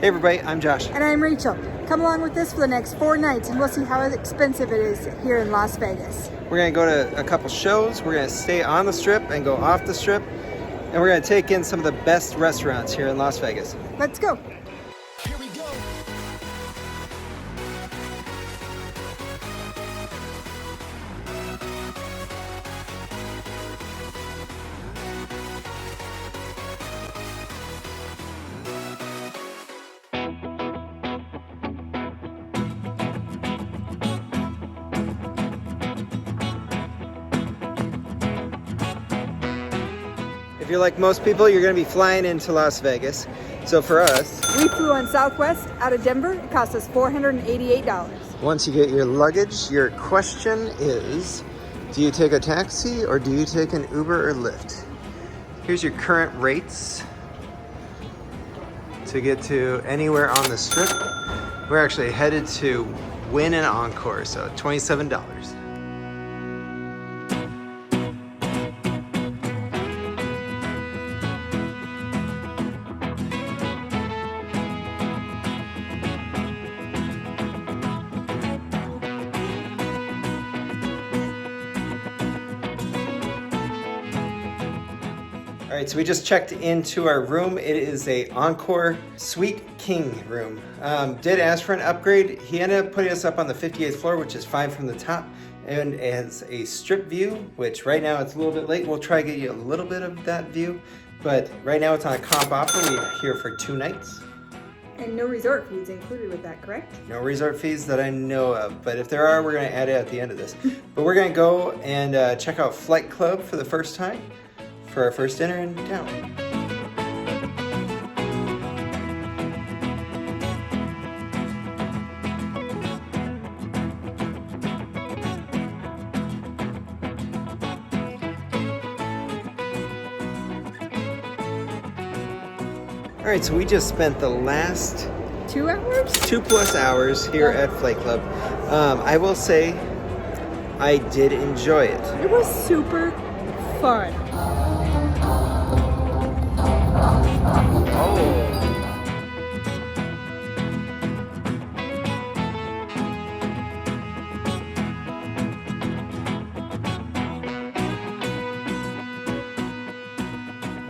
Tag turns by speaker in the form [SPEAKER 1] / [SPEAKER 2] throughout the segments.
[SPEAKER 1] Hey everybody, I'm Josh.
[SPEAKER 2] And I'm Rachel. Come along with us for the next 4 nights and we'll see how expensive it is here in Las Vegas.
[SPEAKER 1] We're going to go to a couple shows, we're going to stay on the strip and go off the strip, and we're going to take in some of the best restaurants here in Las Vegas.
[SPEAKER 2] Let's go.
[SPEAKER 3] Here we go.
[SPEAKER 1] If you're like most people, you're going to be flying into Las Vegas. So for us,
[SPEAKER 2] We flew on Southwest out of Denver. It cost us $488.
[SPEAKER 1] once you get your luggage, your question is, do you take a taxi or do you take an Uber or Lyft? Here's your current rates to get to anywhere on the strip. We're actually headed to Wynn and Encore, so $27. All right, so we just checked into our room. It is a Encore Suite King room. Did ask for an upgrade. He ended up putting us up on the 58th floor, which is fine from the top, and it has a strip view, which right now it's a little bit late. We'll try to get you a little bit of that view, but right now it's on a comp offer. We're here for 2 nights.
[SPEAKER 2] And no resort fees included with that, correct?
[SPEAKER 1] No resort fees that I know of, but if there are, we're gonna add it at the end of this. But we're gonna go and check out Flight Club for the first time for our first dinner in town. All right, so we just spent the last
[SPEAKER 2] 2 hours?
[SPEAKER 1] 2+ hours here at Flight Club. I will say I did enjoy it.
[SPEAKER 2] It was super fun.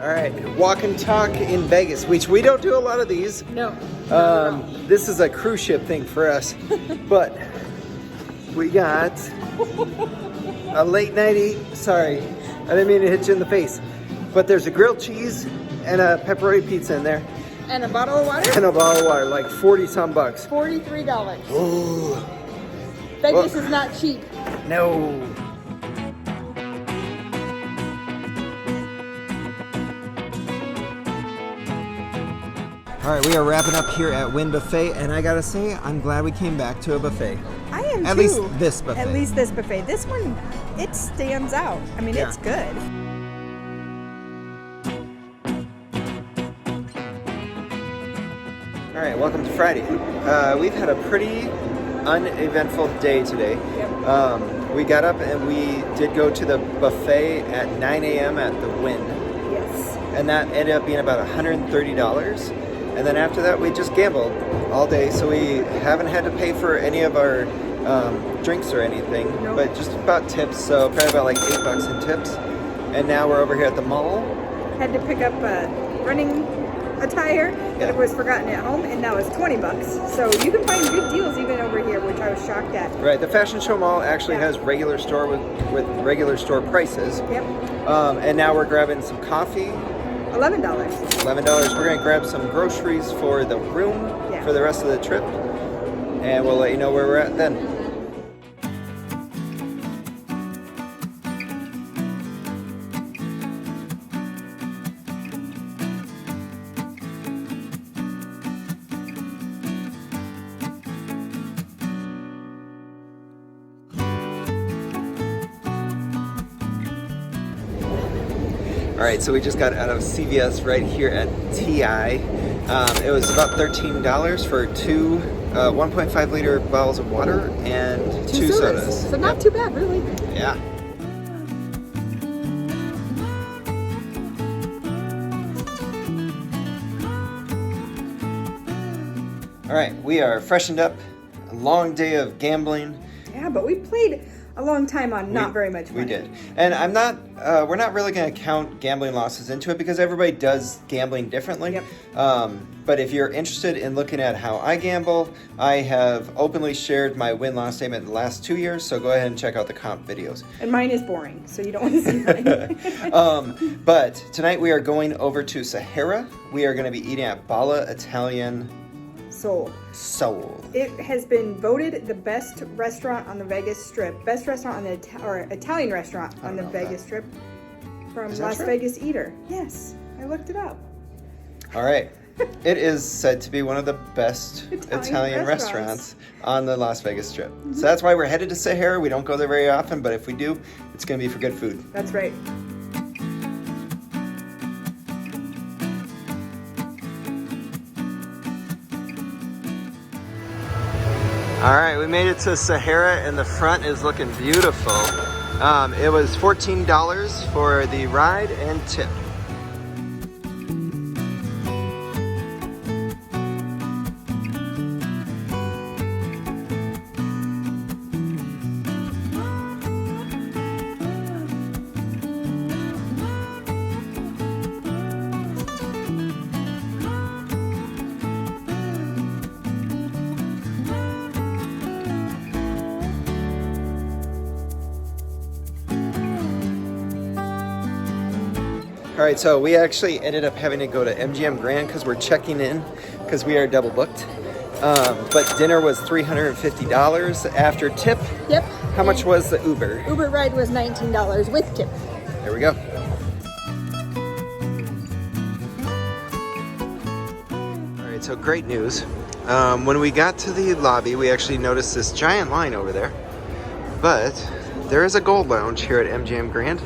[SPEAKER 1] All right, walk and talk in Vegas, which we don't do a lot of these.
[SPEAKER 2] No.
[SPEAKER 1] This is a cruise ship thing for us, but we got a late nighty. Sorry, I didn't mean to hit you in the face, but there's a grilled cheese and a pepperoni pizza in there,
[SPEAKER 2] And a bottle of water?
[SPEAKER 1] and a bottle of water, like 40-some bucks.
[SPEAKER 2] $43.
[SPEAKER 1] Ooh,
[SPEAKER 2] Vegas
[SPEAKER 1] Well-
[SPEAKER 2] is not cheap.
[SPEAKER 1] no. All right, we are wrapping up here at Wynn Buffet, and I gotta say, I'm glad we came back to a buffet.
[SPEAKER 2] I am
[SPEAKER 1] At
[SPEAKER 2] too.
[SPEAKER 1] least this buffet.
[SPEAKER 2] At least this buffet. This one, it stands out. I mean,
[SPEAKER 1] Yeah.
[SPEAKER 2] it's good.
[SPEAKER 1] All right, welcome to Friday. We've had a pretty uneventful day today. We got up and we did go to the buffet at 9 a.m. at the Wynn,
[SPEAKER 2] Yes.
[SPEAKER 1] and that ended up being about $130. And then after that, we just gambled all day, so we haven't had to pay for any of our drinks or anything,
[SPEAKER 2] Nope.
[SPEAKER 1] but just about tips, so probably about like $8 in tips. And now we're over here at the mall.
[SPEAKER 2] Had to pick up running attire that
[SPEAKER 1] Yeah.
[SPEAKER 2] was forgotten at home, and now it's $20. So you can find good deals even over here, which I was shocked at.
[SPEAKER 1] Right, the Fashion Show Mall actually
[SPEAKER 2] Yeah.
[SPEAKER 1] has regular store with regular store prices.
[SPEAKER 2] Yep.
[SPEAKER 1] And now we're grabbing some coffee,
[SPEAKER 2] $11.
[SPEAKER 1] $11. We're gonna grab some groceries for the room
[SPEAKER 2] Yeah.
[SPEAKER 1] for the rest of the trip, and we'll let you know where we're at then. All right, so we just got out of CVS right here at TI. It was about $13 for two 1.5 liter bottles of water and two sodas.
[SPEAKER 2] So not too bad, really.
[SPEAKER 1] Yeah. All right, we are freshened up. A long day of gambling.
[SPEAKER 2] Yeah, but we played a long time on not very much money.
[SPEAKER 1] We did. And we're not really going to count gambling losses into it because everybody does gambling differently.
[SPEAKER 2] Yep.
[SPEAKER 1] But if you're interested in looking at how I gamble, I have openly shared my win-loss statement in the last 2 years, so go ahead and check out the comp videos.
[SPEAKER 2] And mine is boring, so you don't want to see mine.
[SPEAKER 1] But tonight we are going over to Sahara. We are going to be eating at Balla Italian
[SPEAKER 2] Soul. It has been voted the best restaurant on the Vegas Strip. Best restaurant on the Italian restaurant on the Vegas Strip from Las Vegas Eater. Yes, I looked it up.
[SPEAKER 1] All right. It is said to be one of the best Italian restaurants on the Las Vegas Strip. Mm-hmm. So that's why we're headed to Sahara. We don't go there very often, but if we do, it's going to be for good food.
[SPEAKER 2] That's right.
[SPEAKER 1] All right, we made it to Sahara, and the front is looking beautiful. It was $14 for the ride and tip. All right, so we actually ended up having to go to MGM Grand because we're checking in because we are double booked. But dinner was $350 after tip.
[SPEAKER 2] Yep.
[SPEAKER 1] How much was the Uber?
[SPEAKER 2] Uber ride was $19 with tip.
[SPEAKER 1] There we go. All right, so great news. When we got to the lobby, we actually noticed this giant line over there. But there is a gold lounge here at MGM Grand.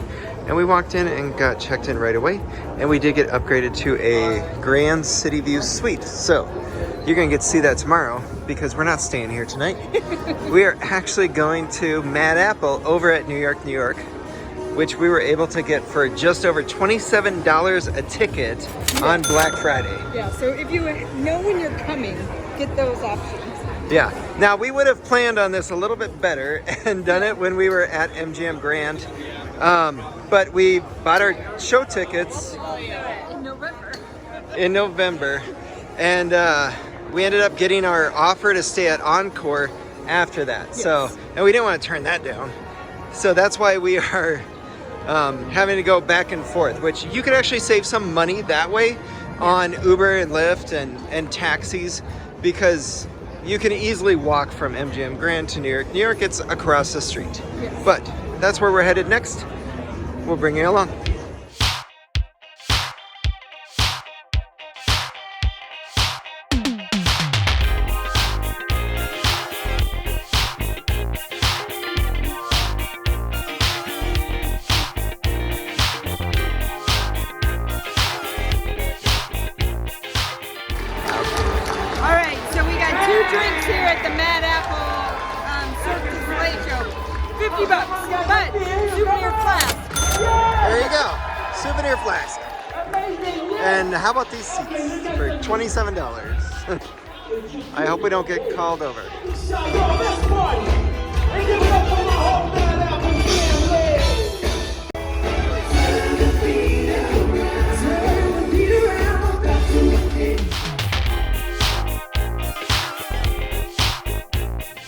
[SPEAKER 1] And we walked in and got checked in right away. And we did get upgraded to a Grand City View suite. So you're gonna get to see that tomorrow because we're not staying here tonight. We are actually going to Mad Apple over at New York, New York, which we were able to get for just over $27 a ticket on Black Friday.
[SPEAKER 2] Yeah, so if you know when you're coming, get those options.
[SPEAKER 1] Yeah. Now we would have planned on this a little bit better and done it when we were at MGM Grand. But we bought our show tickets in November, and we ended up getting our offer to stay at Encore after that. Yes. So, and we didn't want to turn that down. So that's why we are having to go back and forth, which you could actually save some money that way on Uber and Lyft and taxis, because you can easily walk from MGM Grand to New York. New York, it's across the street. Yes. But that's where we're headed next. We'll bring you along.
[SPEAKER 2] All right, so we got 2 drinks here at the Mad Apple Circus Late Show. $50, but souvenir flask.
[SPEAKER 1] There you go, souvenir flask. And how about these seats for $27? I hope we don't get called over.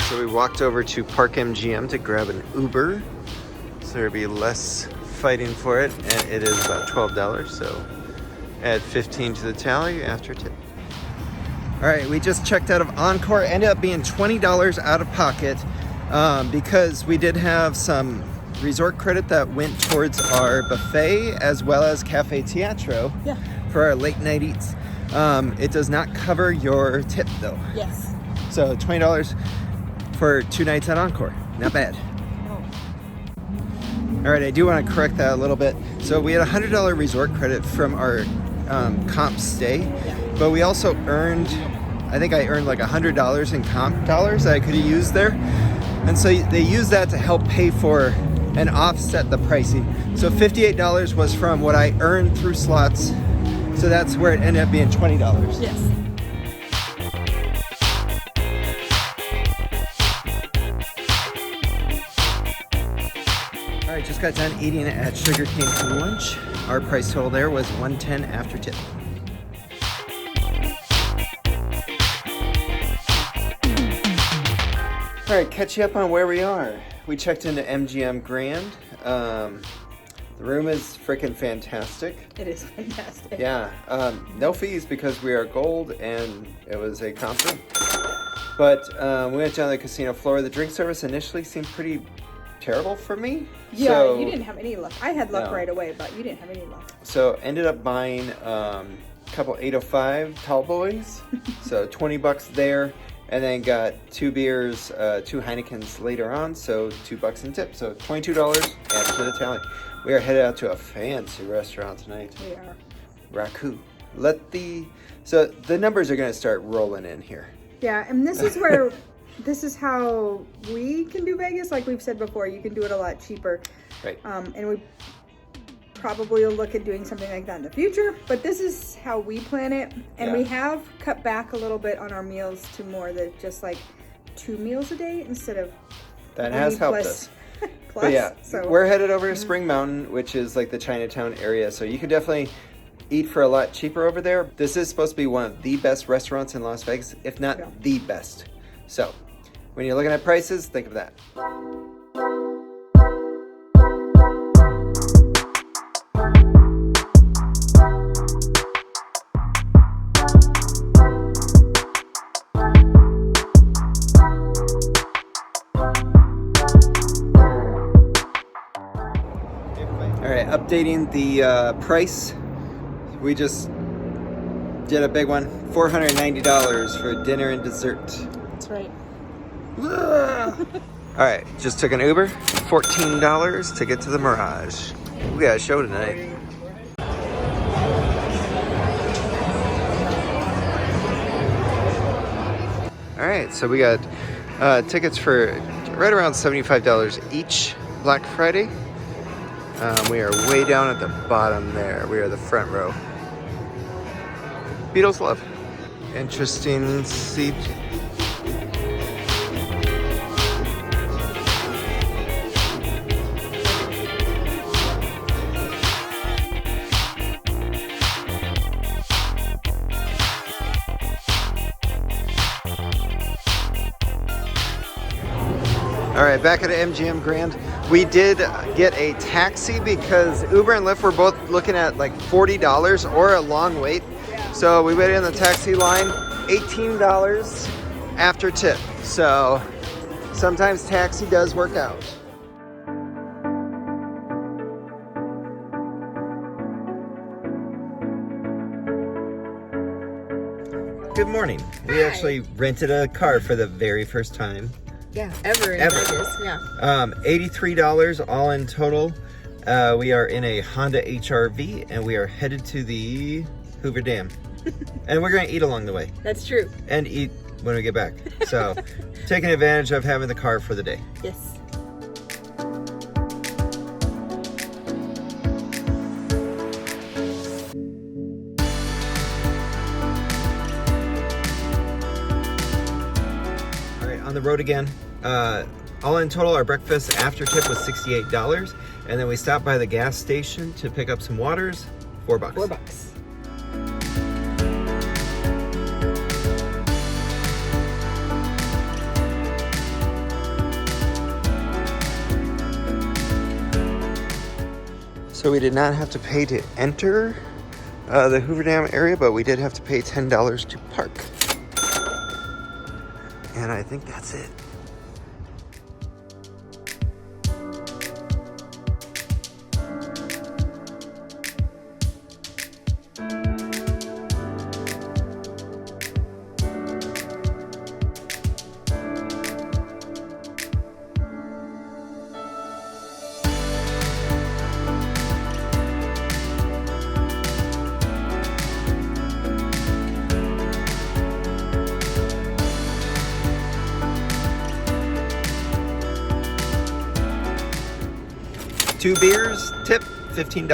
[SPEAKER 1] So we walked over to Park MGM to grab an Uber, so there'll be less fighting for it, and it is about $12, so add 15 to the tally after tip. All right, we just checked out of Encore. Ended up being $20 out of pocket because we did have some resort credit that went towards our buffet as well as Cafe Teatro for our late night eats. It does not cover your tip though.
[SPEAKER 2] Yes.
[SPEAKER 1] So $20 for 2 nights at Encore, not bad. All right, I do want to correct that a little bit. So we had a $100 resort credit from our comp stay, but we also earned, I think I earned like $100 in comp dollars that I could have used there. And so they used that to help pay for and offset the pricing. So $58 was from what I earned through slots. So that's where it ended up being $20.
[SPEAKER 2] Yes.
[SPEAKER 1] just got done eating at Sugarcane for lunch. Our price total there was $110 after tip. All right, catch you up on where we are. We checked into MGM Grand. The room is freaking fantastic.
[SPEAKER 2] It is fantastic.
[SPEAKER 1] Yeah, no fees because we are gold and it was a comp room. But we went down to the casino floor. The drink service initially seemed pretty terrible for me.
[SPEAKER 2] Yeah,
[SPEAKER 1] so,
[SPEAKER 2] you didn't have any luck. I had luck
[SPEAKER 1] no.
[SPEAKER 2] right away, but you didn't have any luck.
[SPEAKER 1] So ended up buying a couple 805 tall boys. So $20 there. And then got 2 beers, 2 Heinekens later on. So $2 in tip. So $22 added to the tally. We are headed out to a fancy restaurant tonight.
[SPEAKER 2] We are.
[SPEAKER 1] Raku. So the numbers are going to start rolling in here.
[SPEAKER 2] Yeah, and this is where, this is how we can do Vegas. Like we've said before, you can do it a lot cheaper.
[SPEAKER 1] Right.
[SPEAKER 2] And we probably will look at doing something like that in the future. But this is how we plan it. And we have cut back a little bit on our meals to more than just like 2 meals a day instead of
[SPEAKER 1] that has helped us.
[SPEAKER 2] Plus,
[SPEAKER 1] but yeah,
[SPEAKER 2] so
[SPEAKER 1] we're headed over to Spring Mountain, which is like the Chinatown area. So you can definitely eat for a lot cheaper over there. This is supposed to be one of the best restaurants in Las Vegas, if not the best. So when you're looking at prices, think of that. All right, updating the price. We just did a big one, $490 for dinner and dessert.
[SPEAKER 2] That's right.
[SPEAKER 1] All right, just took an Uber, $14 to get to the Mirage. We got a show tonight. All right, so we got tickets for right around $75 each Black Friday. We are way down at the bottom there. We are the front row. Beatles love. Interesting seat. All right, back at MGM Grand. We did get a taxi because Uber and Lyft were both looking at like $40 or a long wait. So we waited in the taxi line, $18 after tip. So sometimes taxi does work out. Good morning. We actually rented a car for the very first time.
[SPEAKER 3] Yeah, ever in Vegas, yeah.
[SPEAKER 1] $83 all in total. We are in a Honda HR-V and we are headed to the Hoover Dam. And we're going to eat along the way.
[SPEAKER 3] That's true.
[SPEAKER 1] And eat when we get back. So, taking advantage of having the car for the day.
[SPEAKER 3] Yes.
[SPEAKER 1] All right, on the road again. All in total, our breakfast after tip was $68. And then we stopped by the gas station to pick up some waters, $4.
[SPEAKER 3] $4.
[SPEAKER 1] So we did not have to pay to enter the Hoover Dam area, but we did have to pay $10 to park. And I think that's it. Two beers, tip $15.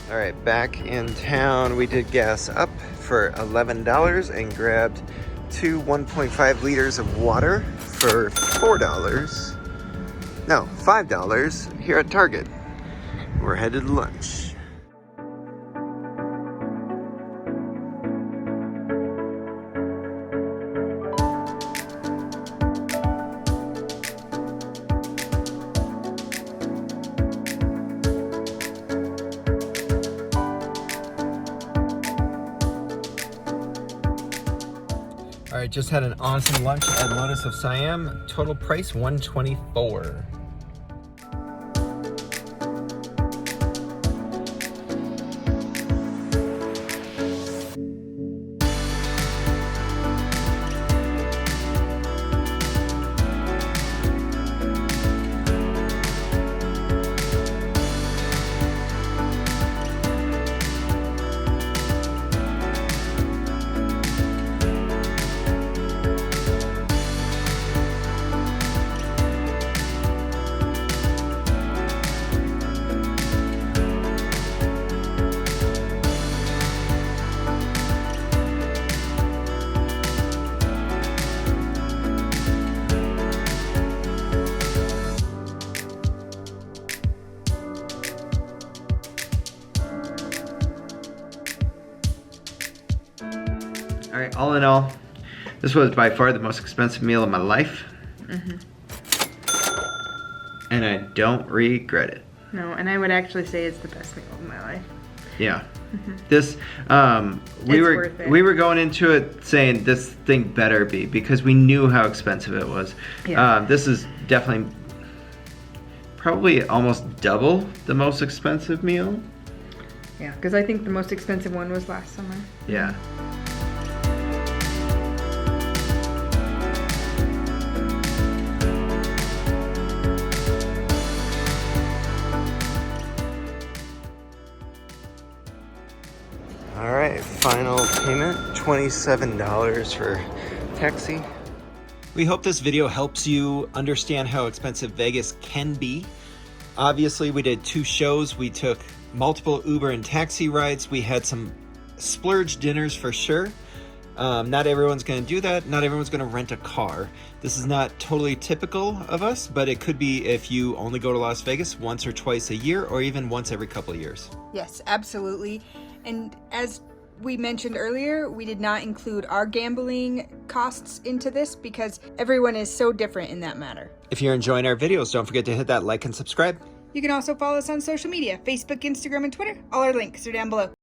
[SPEAKER 1] All right, back in town, we did gas up for $11 and grabbed 2 1.5 liters of water for $4. No, $5 here at Target. We're headed to lunch. All right, just had an awesome lunch at Lotus of Siam. Total price $124. All right, all in all, this was by far the most expensive meal of my life. And I don't regret it.
[SPEAKER 2] No, and I would actually say it's the best meal of my life.
[SPEAKER 1] Yeah. This, we were going into it saying this thing better be, because we knew how expensive it was.
[SPEAKER 2] Yeah.
[SPEAKER 1] This is definitely probably almost double the most expensive meal.
[SPEAKER 2] Yeah, because I think the most expensive one was last summer.
[SPEAKER 1] Yeah. All right, final payment, $27 for taxi. We hope this video helps you understand how expensive Vegas can be. Obviously, we did 2 shows. We took multiple Uber and taxi rides. We had some splurge dinners for sure. Not everyone's going to do that. Not everyone's going to rent a car. This is not totally typical of us, but it could be if you only go to Las Vegas once or twice a year, or even once every couple of years.
[SPEAKER 2] Yes, absolutely. And as we mentioned earlier, we did not include our gambling costs into this because everyone is so different in that matter.
[SPEAKER 1] If you're enjoying our videos, don't forget to hit that like and subscribe.
[SPEAKER 2] You can also follow us on social media, Facebook, Instagram, and Twitter. All our links are down below.